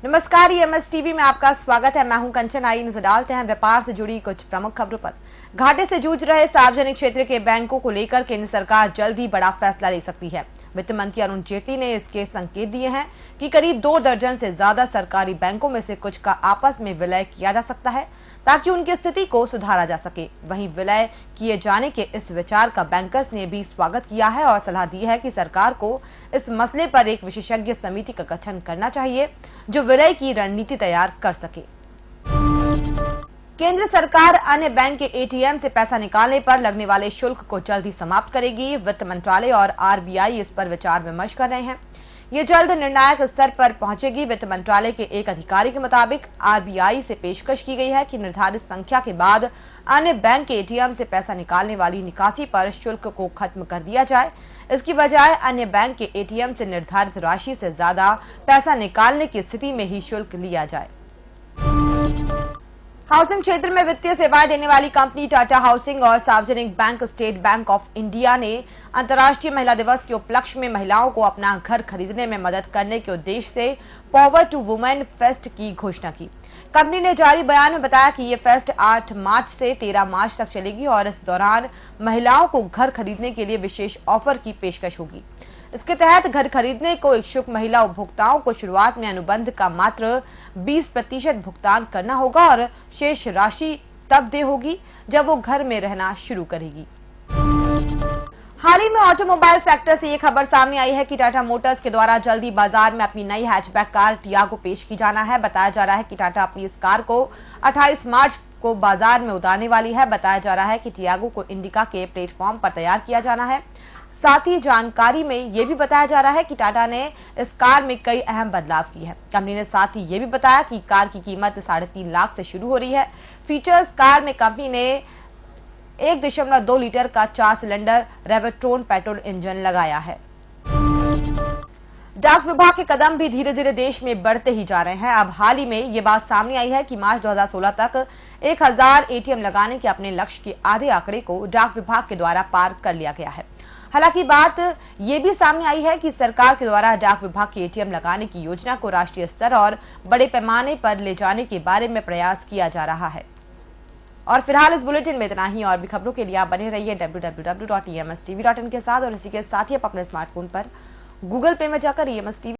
नमस्कार, EMS TV में आपका स्वागत है। मैं हूं कंचन। आई नजर डालते हैं व्यापार से जुड़ी कुछ प्रमुख खबरों पर। घाटे से जूझ रहे सार्वजनिक क्षेत्र के बैंकों को लेकर केंद्र सरकार जल्द ही बड़ा फैसला ले सकती है। वित्त मंत्री अरुण जेटली ने इसके संकेत दिए हैं कि करीब 2 दर्जन से ज्यादा सरकारी बैंकों में से कुछ का आपस में विलय किया जा सकता है ताकि उनकी स्थिति को सुधारा जा सके। वहीं विलय किए जाने के इस विचार का बैंकर्स ने भी स्वागत किया है और सलाह दी है कि सरकार को इस मसले पर एक विशेषज्ञ समिति का गठन करना चाहिए जो विलय की रणनीति तैयार कर सके। केंद्र सरकार अन्य बैंक के एटीएम से पैसा निकालने पर लगने वाले शुल्क को जल्द ही समाप्त करेगी। वित्त मंत्रालय और आरबीआई इस पर विचार विमर्श कर रहे हैं। ये जल्द निर्णायक स्तर पर पहुंचेगी। वित्त मंत्रालय के एक अधिकारी के मुताबिक आरबीआई से पेशकश की गई है कि निर्धारित संख्या के बाद अन्य बैंक के एटीएम से पैसा निकालने वाली निकासी पर शुल्क को खत्म कर दिया जाए। इसकी बजाय अन्य बैंक के एटीएम से निर्धारित राशि से ज्यादा पैसा निकालने की स्थिति में ही शुल्क लिया जाए। हाउसिंग क्षेत्र में वित्तीय सेवाएं देने वाली कंपनी टाटा हाउसिंग और सार्वजनिक bank state bank of India ने अंतर्राष्ट्रीय महिला दिवस के उपलक्ष्य में महिलाओं को अपना घर खरीदने में मदद करने के उद्देश्य से पावर टू वुमेन फेस्ट की घोषणा की। कंपनी ने जारी बयान में बताया कि ये फेस्ट 8 मार्च से 13 मार्च तक चलेगी और इस दौरान महिलाओं को घर खरीदने के लिए विशेष ऑफर की पेशकश होगी। इसके तहत घर खरीदने को इच्छुक महिला उपभोक्ताओं को शुरुआत में अनुबंध का मात्र 20% भुगतान करना होगा और शेष राशि तब दे होगी जब वो घर में रहना शुरू करेगी। हाल ही में ऑटोमोबाइल सेक्टर से ये खबर सामने आई है कि टाटा मोटर्स के द्वारा जल्दी बाजार में अपनी नई हैचबैक कार टियागो पेश की जाना है। बताया जा रहा है कि टाटा अपनी इस कार को 28 मार्च को बाजार में उतारने वाली है। बताया जा रहा है कि टियागो को इंडिका के प्लेटफॉर्म पर तैयार किया जाना है। साथ ही जानकारी में यह भी बताया जा रहा है कि टाटा ने इस कार में कई अहम बदलाव किए हैं। कंपनी ने साथ ही यह भी बताया कि कार की कीमत 3.5 लाख से शुरू हो रही है। फीचर्स कार में कंपनी ने 1.2 लीटर का 4 सिलेंडर रेवोट्रोन पेट्रोल इंजन लगाया है। डाक विभाग के कदम भी धीरे धीरे देश में बढ़ते ही जा रहे हैं। अब हाल ही में ये बात सामने आई है कि मार्च 2016 तक 1000 एटीएम लगाने के अपने लक्ष्य के आधे आंकड़े को डाक विभाग के द्वारा पार कर लिया गया है। हालांकि बात ये भी सामने आई है कि सरकार के द्वारा डाक विभाग के एटीएम लगाने की योजना को राष्ट्रीय स्तर और बड़े पैमाने पर ले जाने के बारे में प्रयास किया जा रहा है। और फिलहाल इस बुलेटिन में इतना ही। और भी खबरों के लिए आप बने रहिए www.emstv.in के साथ। और इसी के साथ ही आप अपने स्मार्टफोन पर गूगल पे में जाकर ईएमएस टीवी